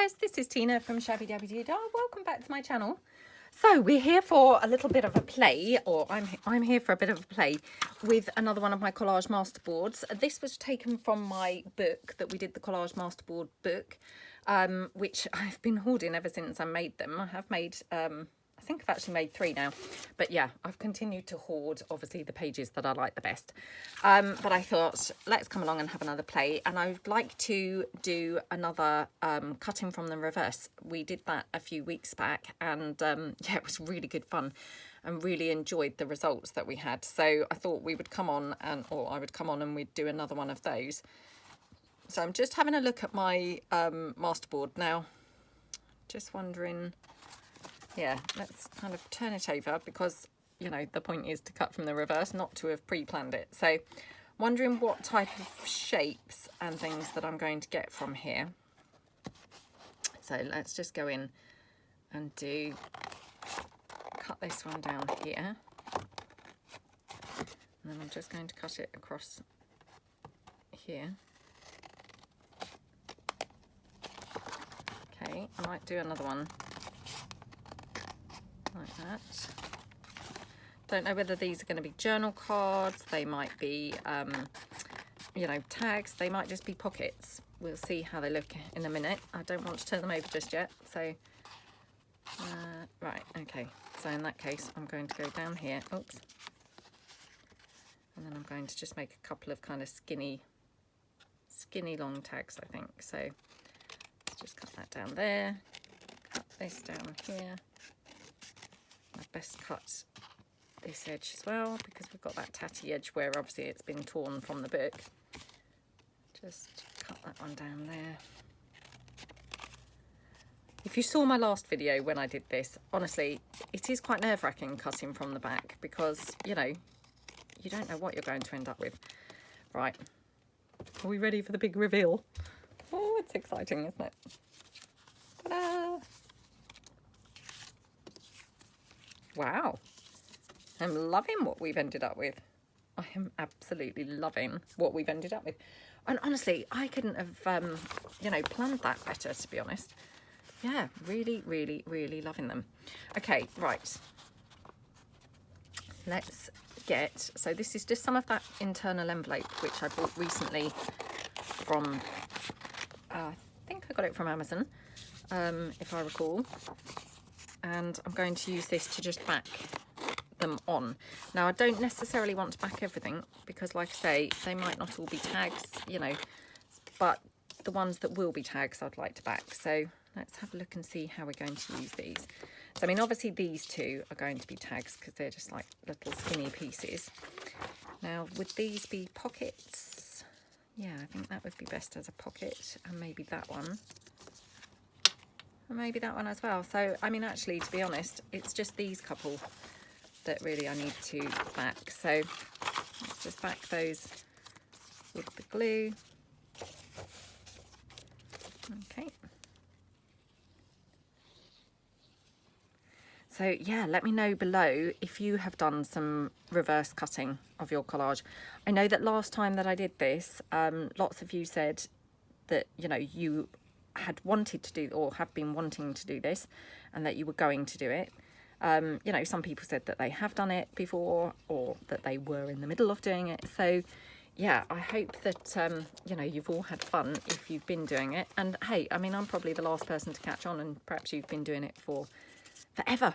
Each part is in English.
guys, this is Tina from Shabbydabbydoodah. Welcome back to my channel. So we're here for a little bit of a play, or I'm here for a bit of a play with another one of my collage masterboards. This was taken from my book that we did, the collage masterboard book, which I've been hoarding ever since I made them. I have made, I think I've actually made 3 now, but yeah, I've continued to hoard obviously the pages that I like the best. But I thought, let's come along and have another play, and I would like to do another cutting from the reverse. We did that a few weeks back, and yeah, it was really good fun and really enjoyed the results that we had. So I thought we would come on or I would come on and we'd do another one of those. So I'm just having a look at my masterboard now, just wondering. Yeah, let's kind of turn it over because, you know, the point is to cut from the reverse, not to have pre-planned it. So wondering what type of shapes and things that I'm going to get from here. So let's just go in and cut this one down here. And then I'm just going to cut it across here. Okay, I might do another one like that. Don't know whether these are going to be journal cards, they might be you know, tags, they might just be pockets. We'll see how they look in a minute. I don't want to turn them over just yet, so right, okay, so in that case I'm going to go down here, oops, and then I'm going to just make a couple of kind of skinny long tags, I think. So let's just cut that down there, cut this down here. I best cut this edge as well because we've got that tatty edge where obviously it's been torn from the book. Just cut that one down there. If you saw my last video when I did this, honestly, it is quite nerve-wracking cutting from the back because, you know, you don't know what you're going to end up with. Right, are we ready for the big reveal? Oh, it's exciting, isn't it? Ta-da! Wow, I'm loving what we've ended up with. I am absolutely loving what we've ended up with. And honestly, I couldn't have, you know, planned that better, to be honest. Yeah, really, really, really loving them. Okay, right. Let's get, so this is just some of that internal envelope, which I bought recently from, I think I got it from Amazon, if I recall. And I'm going to use this to just back them on. Now I don't necessarily want to back everything because, like I say, they might not all be tags, you know, but the ones that will be tags I'd like to back. So let's have a look and see how we're going to use these. So I mean, obviously these two are going to be tags because they're just like little skinny pieces. Now would these be pockets? Yeah, I think that would be best as a pocket, and maybe that one. And maybe that one as well. So, I mean, actually, to be honest, it's just these couple that really I need to back. So, let's just back those with the glue. Okay. So, yeah, let me know below if you have done some reverse cutting of your collage. I know that last time that I did this, lots of you said that, you know, you had wanted to do or have been wanting to do this and that you were going to do it. You know, some people said that they have done it before or that they were in the middle of doing it. So yeah, I hope that you know, you've all had fun if you've been doing it. And hey, I mean, I'm probably the last person to catch on, and perhaps you've been doing it for forever,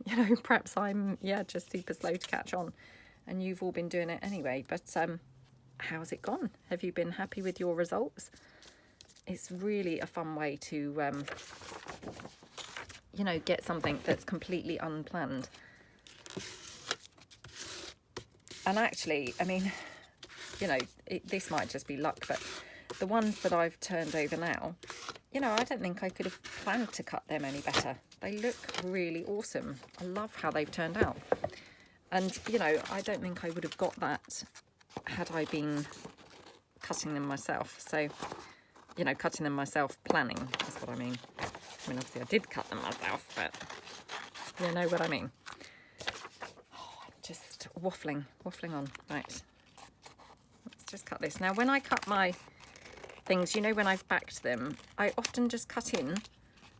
you know. Perhaps I'm, yeah, just super slow to catch on and you've all been doing it anyway. But how's it gone? Have you been happy with your results? It's really a fun way to, you know, get something that's completely unplanned. And actually, I mean, you know, this might just be luck, but the ones that I've turned over now, you know, I don't think I could have planned to cut them any better. They look really awesome. I love how they've turned out. And, you know, I don't think I would have got that had I been cutting them myself. So, you know, cutting them myself, planning, that's what I mean. I mean, obviously I did cut them myself, but you know what I mean. Oh, I'm just waffling on. Right, let's just cut this. Now, when I cut my things, you know, when I've backed them, I often just cut in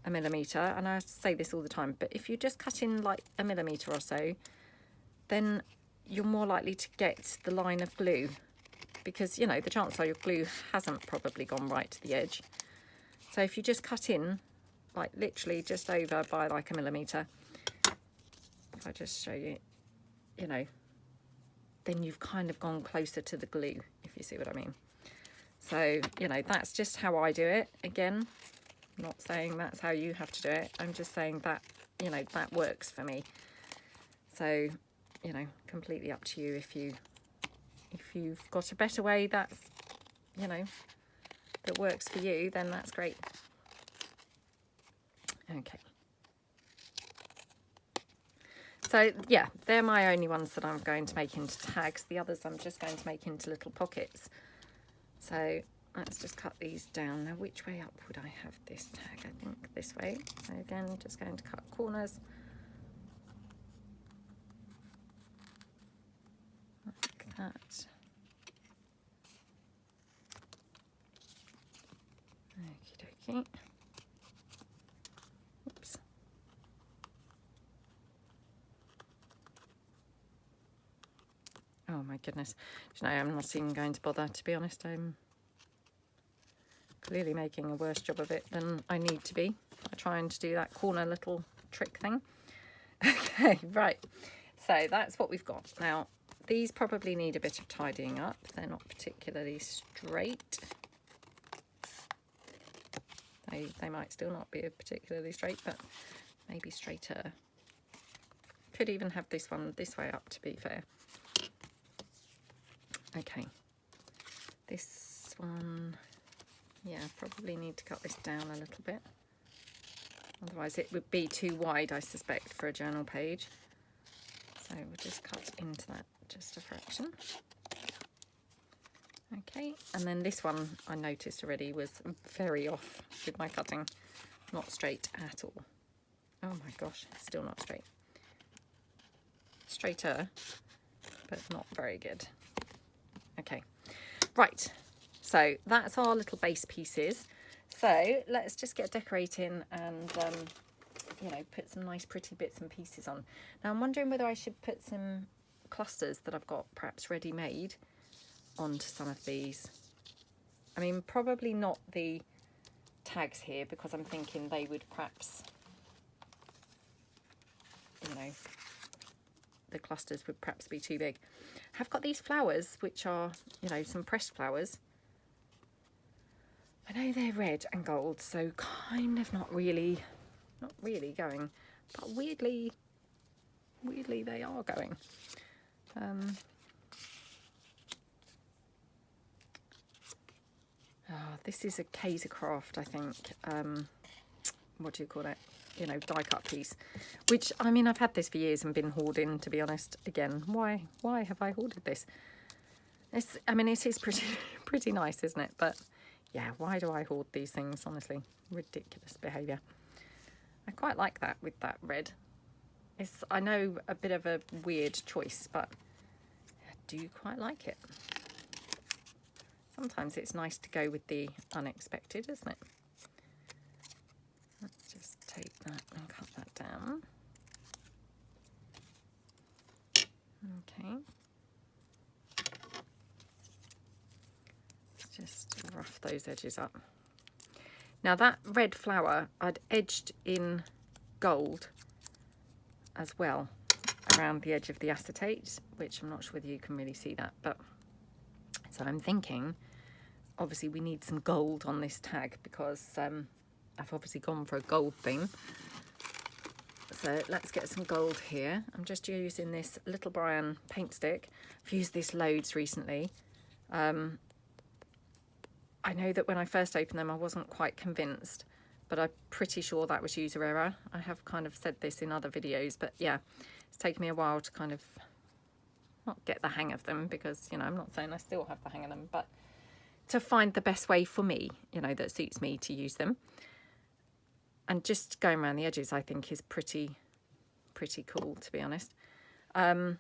1mm, and I say this all the time, but if you just cut in like 1mm or so, then you're more likely to get the line of glue, because, you know, the chances are your glue hasn't probably gone right to the edge. So if you just cut in like literally just over by like 1mm, if I just show you, you know, then you've kind of gone closer to the glue, if you see what I mean. So, you know, that's just how I do it. Again, I'm not saying that's how you have to do it. I'm just saying that, you know, that works for me. So, you know, completely up to you. If you've got a better way that's, you know, that works for you, then that's great. Okay. So yeah, they're my only ones that I'm going to make into tags. The others I'm just going to make into little pockets. So let's just cut these down. Now, which way up would I have this tag? I think this way. So again, just going to cut corners. Like that. Okie dokie. Oops. Oh my goodness. Do you know, I'm not even going to bother, to be honest. I'm clearly making a worse job of it than I need to be. I'm trying to do that corner little trick thing. Okay, right. So that's what we've got. Now, these probably need a bit of tidying up. They're not particularly straight. They might still not be particularly straight, but maybe straighter. Could even have this one this way up, to be fair. Okay, this one, yeah, probably need to cut this down a little bit. Otherwise it would be too wide, I suspect, for a journal page. So we'll just cut into that just a fraction. Okay, and then this one I noticed already was very off with my cutting. Not straight at all. Oh my gosh, it's still not straight. Straighter, but not very good. Okay, right, so that's our little base pieces. So let's just get decorating and you know, put some nice pretty bits and pieces on. Now I'm wondering whether I should put some clusters that I've got perhaps ready made onto some of these. I mean, probably not the tags here, because I'm thinking they would perhaps, you know, the clusters would perhaps be too big. I've got these flowers, which are, you know, some pressed flowers. I know they're red and gold, so kind of not really going, but weirdly they are going. Oh, this is a Kaiser Craft, I think. What do you call it? You know, die cut piece, which, I mean, I've had this for years and been hoarding, to be honest. Again, why have I hoarded this? It's, I mean, it is pretty nice, isn't it? But yeah, why do I hoard these things? Honestly, ridiculous behaviour. I quite like that with that red. It's, I know, a bit of a weird choice, but I do quite like it. Sometimes it's nice to go with the unexpected, isn't it? Let's just take that and cut that down. Okay. Let's just rough those edges up. Now that red flower I'd edged in gold as well around the edge of the acetate, which I'm not sure whether you can really see that, but so I'm thinking obviously we need some gold on this tag, because I've obviously gone for a gold theme. So let's get some gold here. I'm just using this Little Brian paint stick. I've used this loads recently. I know that when I first opened them I wasn't quite convinced, but I'm pretty sure that was user error. I have kind of said this in other videos, but yeah, it's taken me a while to kind of not get the hang of them, because, you know, I'm not saying I still have the hang of them, but to find the best way for me, you know, that suits me to use them. And just going around the edges, I think, is pretty cool, to be honest. No,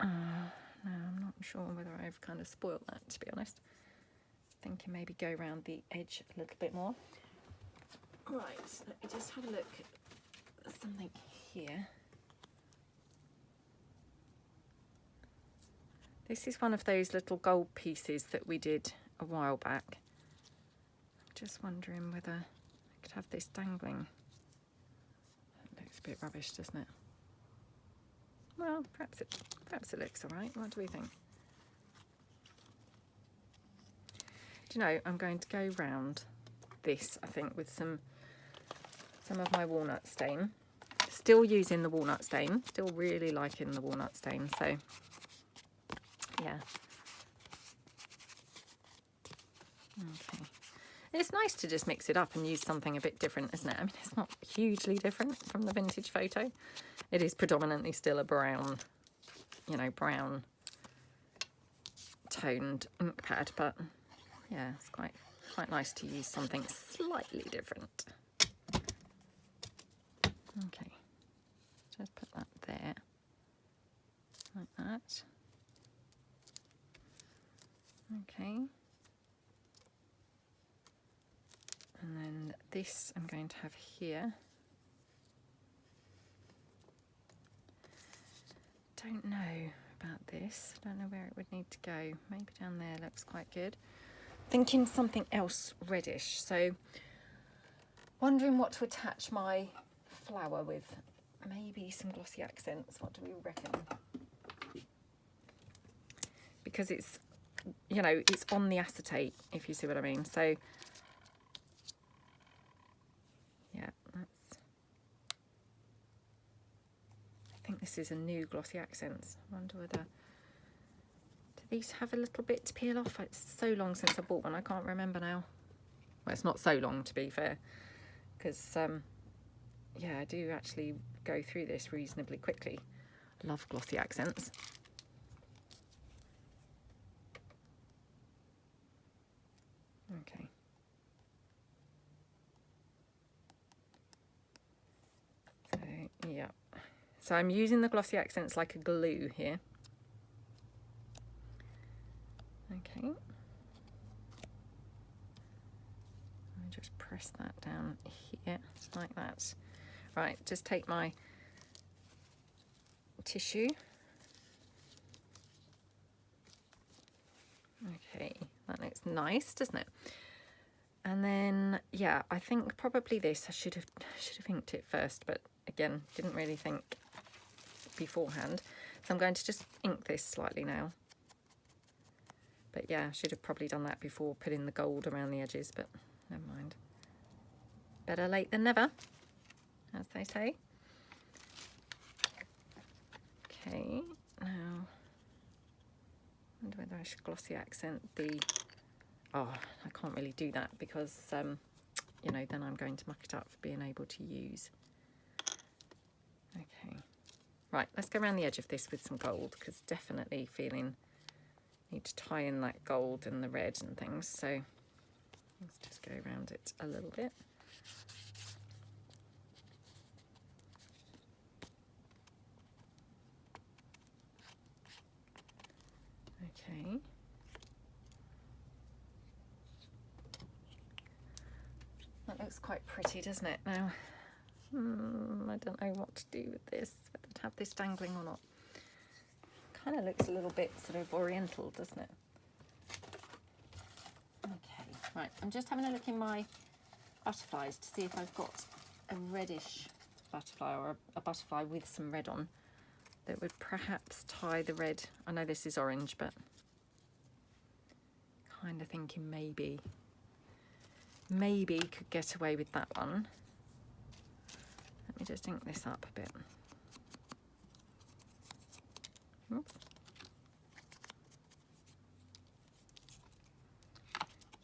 I'm not sure whether I've kind of spoiled that, to be honest. thinking maybe go around the edge a little bit more. Right, let me just have a look at something here. This is one of those little gold pieces that we did a while back. I'm just wondering whether I could have this dangling. That looks a bit rubbish, doesn't it? Well, perhaps it looks all right. What do we think? Do you know, I'm going to go round this, I think, with some of my walnut stain. Still using the walnut stain, still really liking the walnut stain, so yeah. Okay. It's nice to just mix it up and use something a bit different, isn't it? I mean, it's not hugely different from the vintage photo. It is predominantly still a brown, you know, brown toned ink pad, but yeah, it's quite nice to use something slightly different. Okay, just put that there, like that. Okay. And then this I'm going to have here. Don't know about this. Don't know where it would need to go. Maybe down there looks quite good. Thinking something else reddish. So wondering what to attach my flower with. Maybe some glossy accents. What do we reckon? Because it's, you know, it's on the acetate, if you see what I mean. So yeah, that's, I think this is a new glossy accents. I wonder whether, do these have a little bit to peel off? It's so long since I bought one, I can't remember now. Well, it's not so long, to be fair, because yeah, I do actually go through this reasonably quickly. Love glossy accents. Okay. So, yeah. So I'm using the glossy accents like a glue here. Okay. I just press that down here, like that. Right, just take my tissue. Okay, that looks nice, doesn't it? And then, yeah, I think probably this, I should have inked it first, but again, didn't really think beforehand. So I'm going to just ink this slightly now. But yeah, I should have probably done that before putting the gold around the edges, but never mind. Better late than never, as they say. Okay, now, I wonder whether I should glossy accent the, oh, I can't really do that because, you know, then I'm going to muck it up for being able to use. Okay, right, let's go around the edge of this with some gold, because definitely feeling, need to tie in that gold and the red and things, so let's just go around it a little bit. Okay. That looks quite pretty, doesn't it? Now, I don't know what to do with this, whether to have this dangling or not. Kind of looks a little bit sort of oriental, doesn't it? Okay, right, I'm just having a look in my butterflies to see if I've got a reddish butterfly or a butterfly with some red on that would perhaps tie the red. I know this is orange, but kind of thinking maybe could get away with that one. Let me just ink this up a bit. Oops.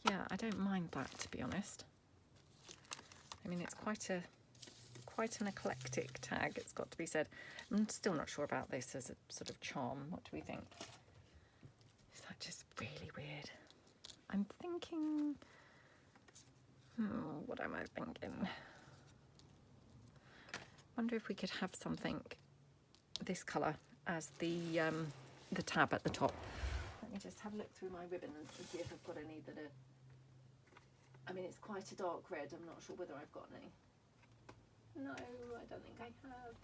Yeah, I don't mind that, to be honest. I mean, it's quite an eclectic tag, it's got to be said. I'm still not sure about this as a sort of charm. What do we think? Is that just really weird? I'm thinking, what am I thinking? Wonder if we could have something this colour as the tab at the top. Let me just have a look through my ribbons and see if I've got any that are I mean, it's quite a dark red. I'm not sure whether I've got any. No, I don't think I have.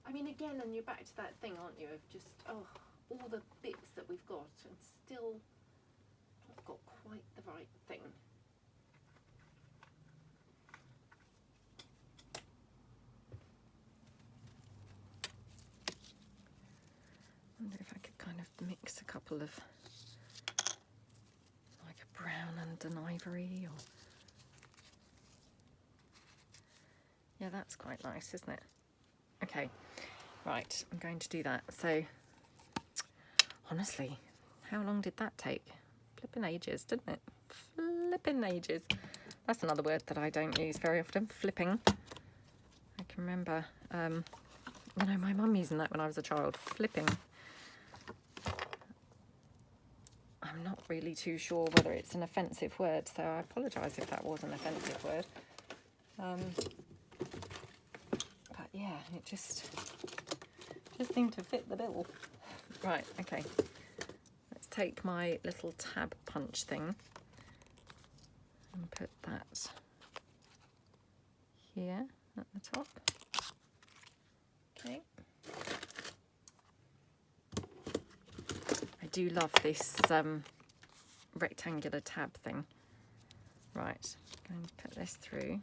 I mean, again, and you're back to that thing, aren't you, of just, oh, all the bits that we've got and still not got quite the right thing. I wonder if I could kind of mix a couple of, like a brown and an ivory, or... Yeah, that's quite nice, isn't it? Okay, right, I'm going to do that. So, honestly, how long did that take? Flipping ages, didn't it? Flipping ages. That's another word that I don't use very often, flipping. I can remember, you know, my mum using that when I was a child, flipping. I'm not really too sure whether it's an offensive word, so I apologise if that was an offensive word. But yeah, it just seemed to fit the bill. Right, okay. Let's take my little tab punch thing and put that here at the top. Okay. I do love this rectangular tab thing. Right, I'm going to put this through.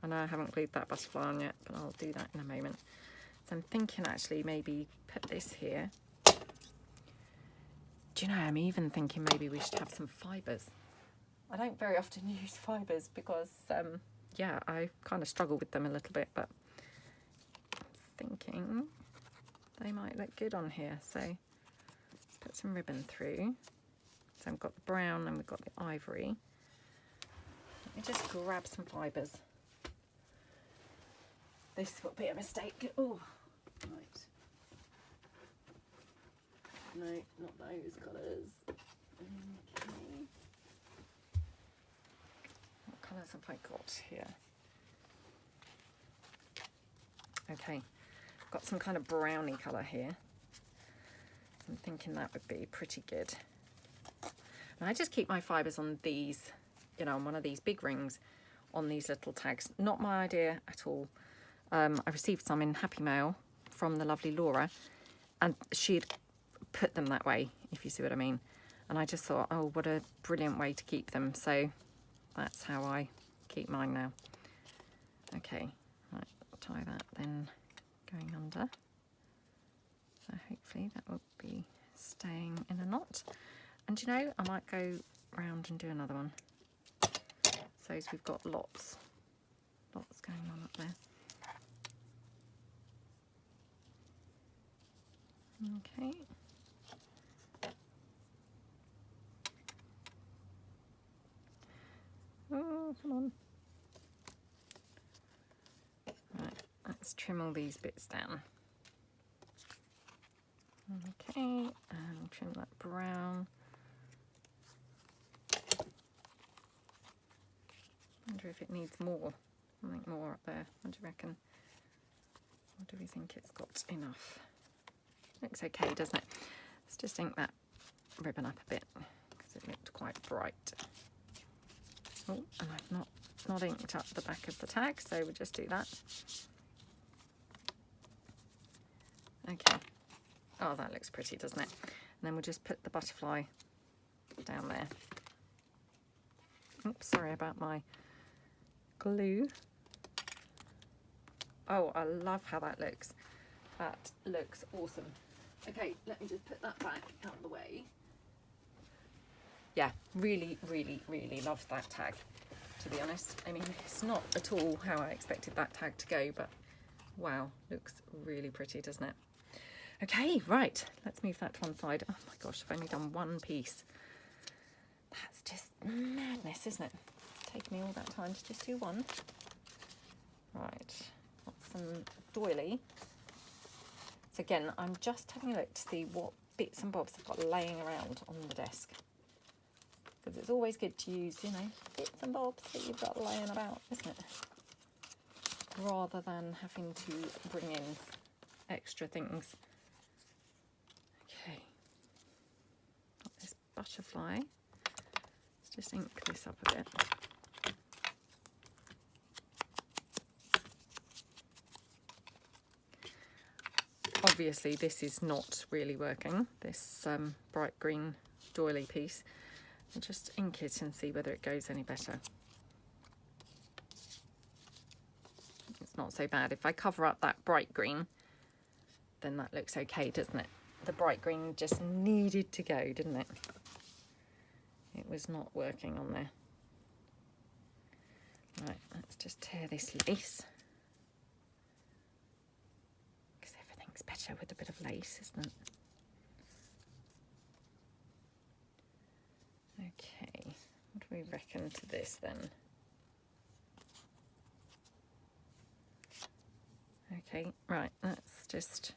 I know I haven't glued that butterfly on yet, but I'll do that in a moment. So I'm thinking actually maybe put this here. Do you know, I'm even thinking maybe we should have some fibres. I don't very often use fibres because, yeah, I kind of struggle with them a little bit, but I'm thinking they might look good on here. So put some ribbon through. So we've got the brown and we've got the ivory. Let me just grab some fibres. This will be a mistake. Oh, right. No, not those colours. Okay. What colours have I got here? Okay, I've got some kind of browny colour here. So I'm thinking that would be pretty good. And I just keep my fibres on these, you know, on one of these big rings on these little tags. Not my idea at all. I received some in Happy Mail from the lovely Laura, and she'd put them that way, if you see what I mean. And I just thought, oh, what a brilliant way to keep them. So that's how I keep mine now. Okay, right, I'll tie that then going under. So hopefully that will be staying in a knot. And you know, I might go round and do another one. So as we've got lots going on up there. Okay. Oh, come on. Right, let's trim all these bits down. Okay, and trim that brown. Wonder if it needs more. Something more up there. What do you reckon? Or do we think it's got enough? Looks okay, doesn't it? Let's just ink that ribbon up a bit because it looked quite bright. Oh, and I've not inked up the back of the tag, so we'll just do that. Okay. Oh, that looks pretty, doesn't it? And then we'll just put the butterfly down there. Oops, sorry about my glue. Oh, I love how that looks. That looks awesome. Okay, let me just put that back out of the way. Yeah, really, really, really love that tag, to be honest. I mean, it's not at all how I expected that tag to go, but wow, looks really pretty, doesn't it? Okay, right, let's move that to one side. Oh my gosh, I've only done one piece. That's just madness, isn't it? It's taken me all that time to just do one. Right, got some doily. So again, I'm just having a look to see what bits and bobs I've got laying around on the desk. Because it's always good to use, you know, bits and bobs that you've got laying about, isn't it? Rather than having to bring in extra things. Okay. Got this butterfly. Let's just ink this up a bit. Obviously this is not really working, this bright green doily piece. I'll just ink it and see whether it goes any better. It's not so bad. If I cover up that bright green, then that looks okay, doesn't it? The bright green just needed to go, didn't it? It was not working on there. Right, let's just tear this lace. Because everything's better with a bit of lace, isn't it? Okay, what do we reckon to this then? Okay, right, let's just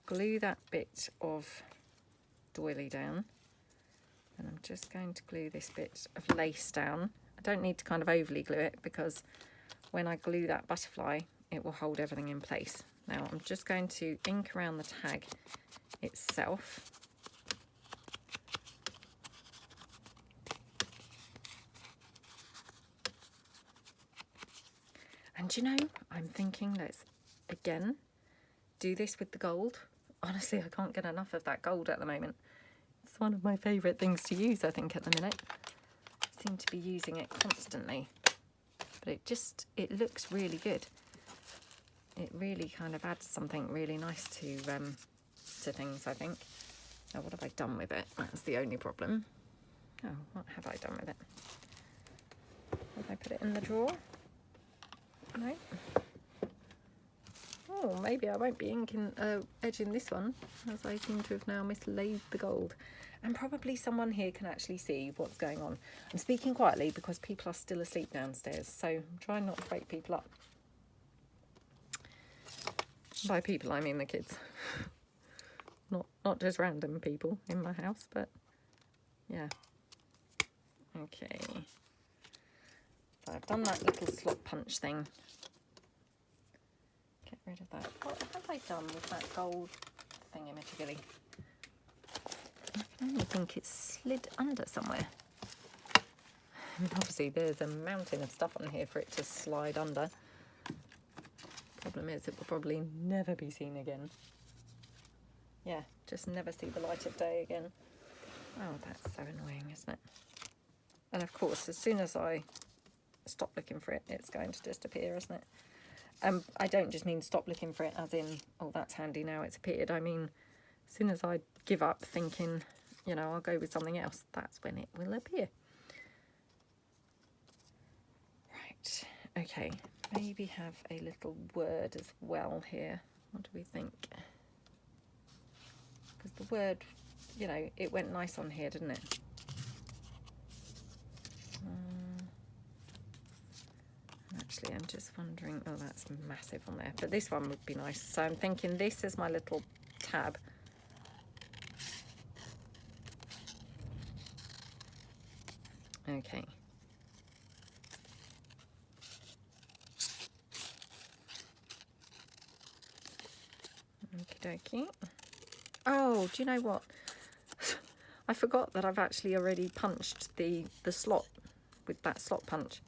glue that bit of doily down. And I'm just going to glue this bit of lace down. I don't need to kind of overly glue it because when I glue that butterfly, it will hold everything in place. Now I'm just going to ink around the tag itself. And you know, I'm thinking let's again do this with the gold. Honestly, I can't get enough of that gold at the moment. It's one of my favourite things to use, I think, at the minute. I seem to be using it constantly. But it looks really good. It really kind of adds something really nice to things, I think. Now, what have I done with it? That's the only problem. Oh, what have I done with it? Have I put it in the drawer? No. Oh, maybe I won't be inking, edging this one, as I seem to have now mislaid the gold. And probably someone here can actually see what's going on. I'm speaking quietly because people are still asleep downstairs, so I'm trying not to wake people up. By people, I mean the kids. Not just random people in my house, but yeah. Okay. So I've done that little slot punch thing. Get rid of that. What have I done with that gold thingamajiggy? I can only think it's slid under somewhere. I mean, obviously there's a mountain of stuff on here for it to slide under. Problem is it will probably never be seen again. Yeah, just never see the light of day again. Oh, that's so annoying, isn't it? And of course, as soon as I stop looking for it, it's going to disappear, isn't it? I don't just mean stop looking for it as in, oh, that's handy, now it's appeared. I mean, as soon as I give up thinking, you know, I'll go with something else, that's when it will appear. Right, okay, maybe have a little word as well here. What do we think? Because the word, you know, it went nice on here, didn't it? Actually, I'm just wondering, oh, that's massive on there, but this one would be nice. So I'm thinking this is my little tab. Okay. Okie dokie. Oh, do you know what? I forgot that I've actually already punched the slot with that slot punch.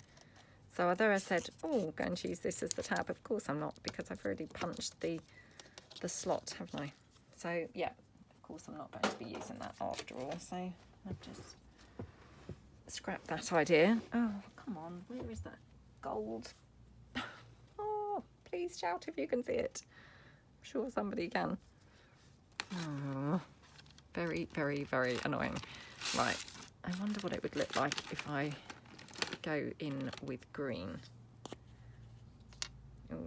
So although I said, oh, I'm going to use this as the tab, of course I'm not, because I've already punched the slot, haven't I? So yeah, of course I'm not going to be using that after all. So I've just scrapped that idea. Oh, come on, where is that gold? Oh, please shout if you can see it. I'm sure somebody can. Oh, very, very, very annoying. Right, I wonder what it would look like if I go in with green. Oh,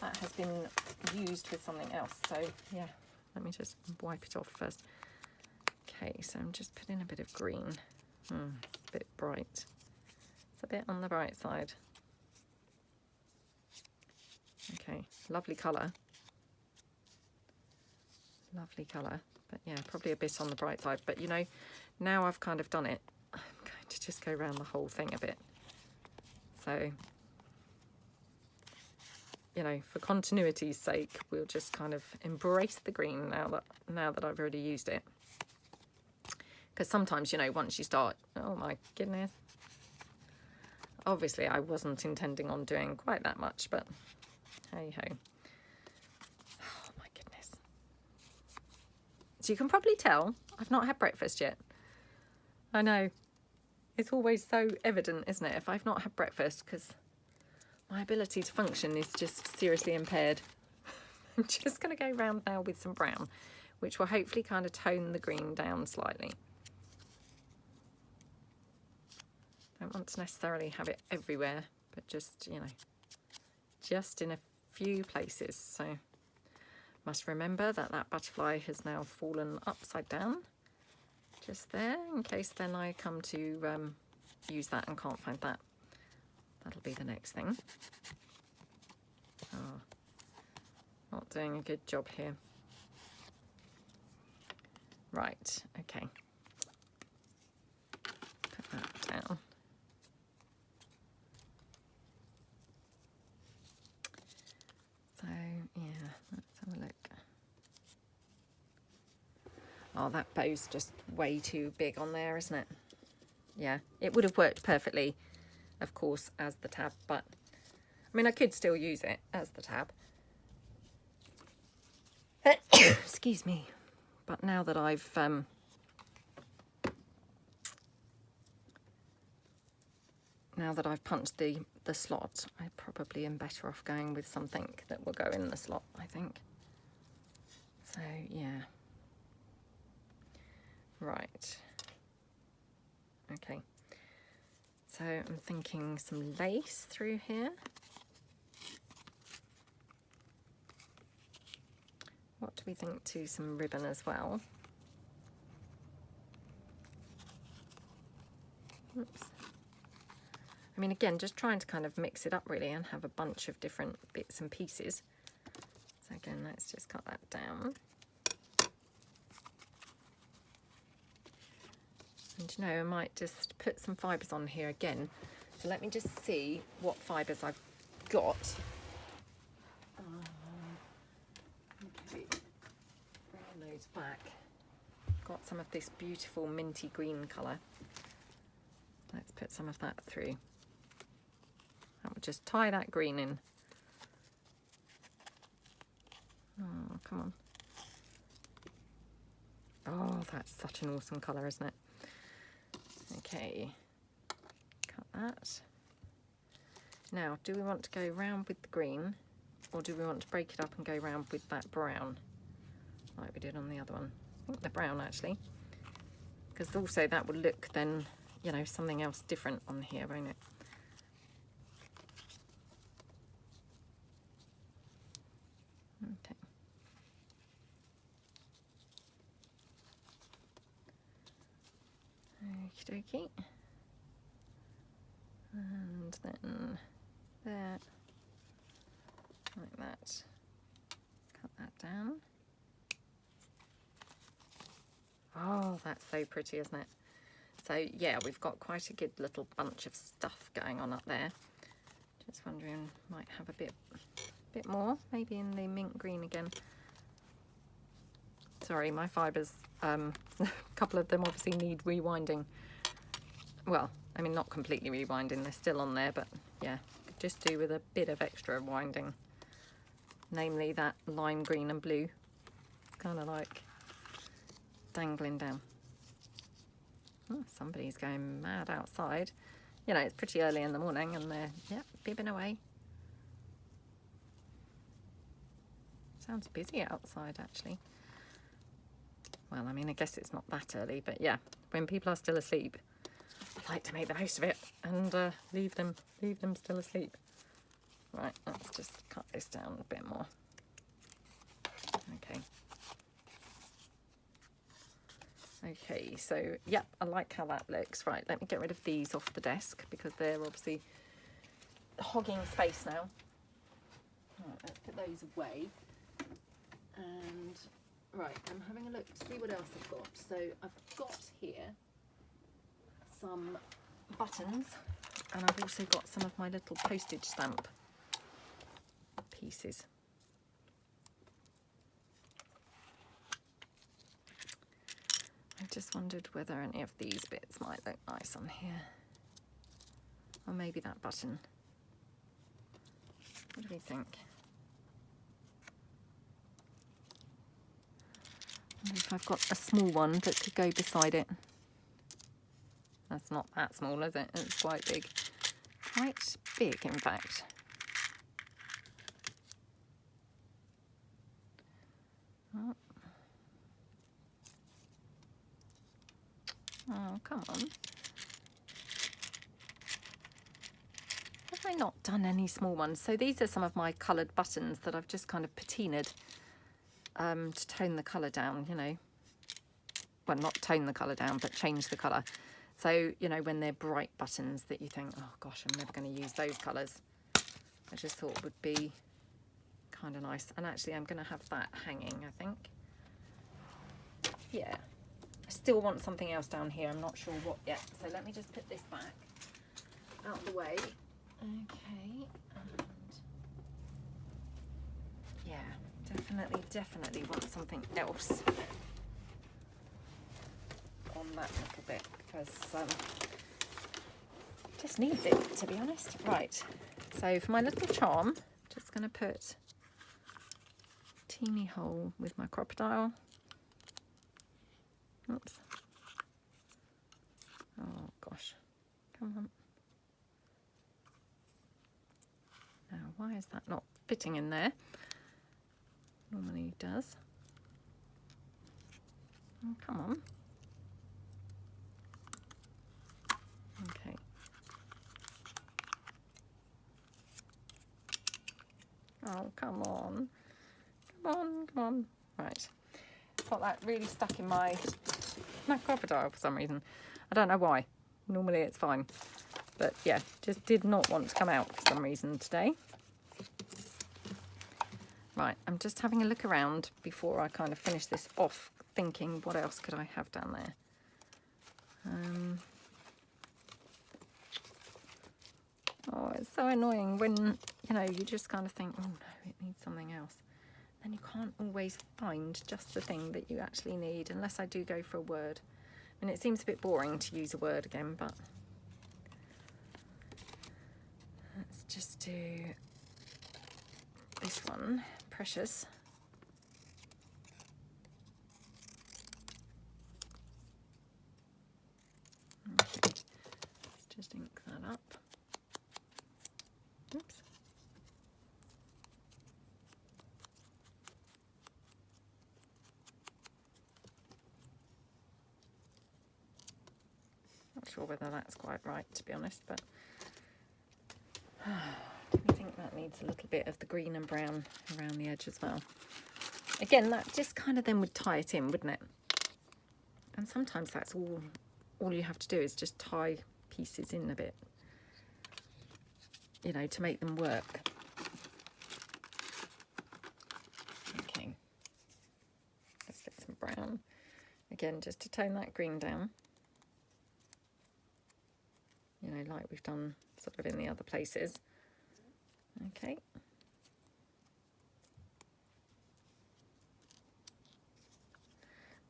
that has been used with something else, so yeah, let me just wipe it off first. Okay, so I'm just putting a bit of green. It's a bit bright. It's a bit on the bright side. Okay, lovely colour. Lovely colour, but yeah, probably a bit on the bright side. But you know, now I've kind of done it, I'm going to just go around the whole thing a bit. So, you know, for continuity's sake, we'll just kind of embrace the green now that I've already used it. Because sometimes, you know, once you start, oh my goodness. Obviously, I wasn't intending on doing quite that much, but hey ho. Oh my goodness. So you can probably tell I've not had breakfast yet. I know. It's always so evident, isn't it, if I've not had breakfast, because my ability to function is just seriously impaired. I'm just going to go round now with some brown, which will hopefully kind of tone the green down slightly. Don't want to necessarily have it everywhere, but just, you know, just in a few places. So must remember that that butterfly has now fallen upside down, just there, in case then I come to use that and can't find that. That'll be the next thing. Oh, not doing a good job here. Right, okay. Put that down. So, yeah, let's have a look. Oh, that bow's just way too big on there, isn't it? Yeah, it would have worked perfectly, of course, as the tab, but I mean, I could still use it as the tab. Excuse me. But now that I've punched the slot, I probably am better off going with something that will go in the slot, I think. So yeah. Right. Okay. So I'm thinking some lace through here. What do we think to some ribbon as well? Oops. I mean, again, just trying to kind of mix it up really and have a bunch of different bits and pieces. So again, let's just cut that down. And you know, I might just put some fibres on here again. So let me just see what fibres I've got. Okay, bring those back. Got some of this beautiful minty green colour. Let's put some of that through. That would just tie that green in. Oh, come on. Oh, that's such an awesome colour, isn't it? Okay, cut that. Now, do we want to go round with the green, or do we want to break it up and go round with that brown, like we did on the other one? I think the brown, actually, because also that would look then, you know, something else different on here, won't it? Okay. Okie dokie. And then there, like that. Cut that down. Oh, that's so pretty, isn't it? So yeah, we've got quite a good little bunch of stuff going on up there. Just wondering, might have a bit more, maybe in the mint green again. Sorry, my fibres, a couple of them obviously need rewinding. Well, I mean, not completely rewinding, they're still on there, but yeah, could just do with a bit of extra winding. Namely that lime green and blue, kind of like dangling down. Oh, somebody's going mad outside. You know, it's pretty early in the morning and they're, yeah, bibbing away. Sounds busy outside, actually. Well, I mean, I guess it's not that early, but yeah, when people are still asleep, I like to make the most of it and leave them still asleep. Right, let's just cut this down a bit more. Okay. Okay, so yeah, I like how that looks. Right, let me get rid of these off the desk because they're obviously hogging space now. Right, let's put those away. And right, I'm having a look to see what else I've got. So I've got here some buttons, and I've also got some of my little postage stamp pieces. just wondered whether any of these bits might look nice on here. Or maybe that button. What do we think? I wonder if I've got a small one that could go beside it. That's not that small, is it? It's quite big. Quite big, in fact. Oh, oh come on. Have I not done any small ones? So these are some of my coloured buttons that I've just kind of patinaed to tone the colour down, you know. Well, not tone the colour down, but change the colour. So, you know, when they're bright buttons that you think, oh gosh, I'm never going to use those colours, I just thought would be kind of nice. And actually I'm going to have that hanging, I think. Yeah. I still want something else down here. I'm not sure what yet. So let me just put this back out of the way. Okay. And yeah, definitely want something else on that little bit, because just needs it, to be honest. Right, so for my little charm, just going to put a teeny hole with my crocodile. Oops. Oh gosh, come on. Now, why is that not fitting in there? Normally it does. Oh, come on. Okay. Oh, come on. Come on. Right. Got that really stuck in my crocodile for some reason. I don't know why. Normally it's fine. But yeah, just did not want to come out for some reason today. Right, I'm just having a look around before I kind of finish this off, thinking what else could I have down there. Oh, it's so annoying when, you know, you just kind of think, oh no, it needs something else. Then you can't always find just the thing that you actually need, unless I do go for a word. I mean, it seems a bit boring to use a word again, but let's just do this one, Precious. Okay, let's just ink that up. Oops. Not sure whether that's quite right, to be honest, but I think that needs a little bit of the green and brown around the edge as well. Again, that just kind of then would tie it in, wouldn't it? And sometimes that's all you have to do is just tie pieces in a bit, you know, to make them work. Okay, let's get some brown again, just to tone that green down, you know, like we've done sort of in the other places. Okay.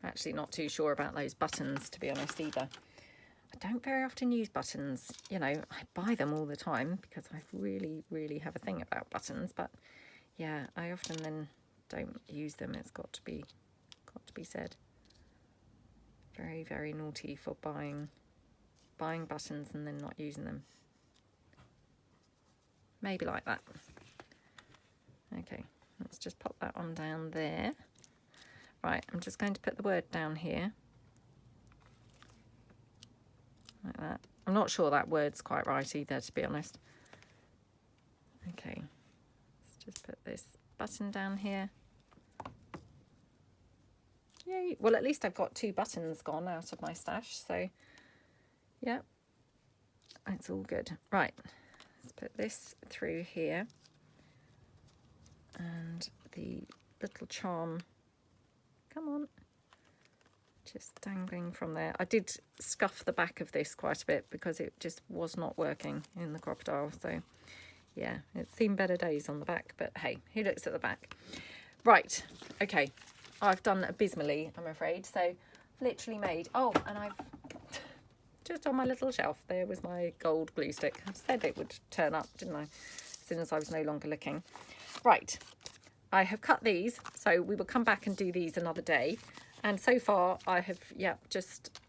I'm actually not too sure about those buttons, to be honest, either. I don't very often use buttons, you know, I buy them all the time because I really have a thing about buttons, but yeah, I often then don't use them. It's got to be said. Very naughty for buying buttons and then not using them. Maybe like that. Okay, let's just pop that on down there. Right, I'm just going to put the word down here. Like that. I'm not sure that word's quite right either, to be honest. Okay, let's just put this button down here. Yay! Well, at least I've got 2 buttons gone out of my stash, so yeah, it's all good. Right, let's put this through here. And the little charm, come on, just dangling from there. I did scuff the back of this quite a bit because it just was not working in the crocodile. So yeah, it's seen better days on the back, but hey, who looks at the back? Right, okay, I've done abysmally, I'm afraid. So literally made. Oh, and I've just on my little shelf there was my gold glue stick. I said it would turn up, didn't I, as soon as I was no longer looking. Right, I have cut these, so we will come back and do these another day. And so far I have, yeah, just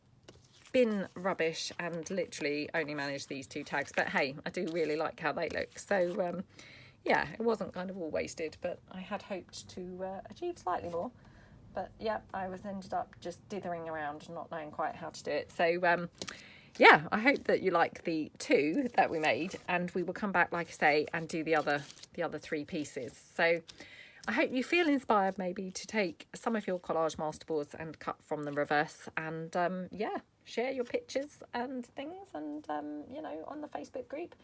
been rubbish and literally only managed these 2 tags. But hey, I do really like how they look. So yeah, it wasn't kind of all wasted, but I had hoped to achieve slightly more. But yeah, I was ended up just dithering around, not knowing quite how to do it. So yeah, I hope that you like the 2 that we made, and we will come back, like I say, and do the other 3 pieces. So I hope you feel inspired maybe to take some of your collage masterboards and cut from the reverse, and yeah, share your pictures and things, and you know, on the Facebook group,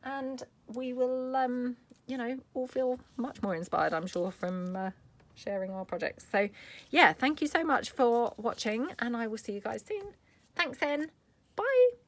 and we will you know, all feel much more inspired, I'm sure, from sharing our projects. So yeah, thank you so much for watching, and I will see you guys soon. Thanks then. Bye.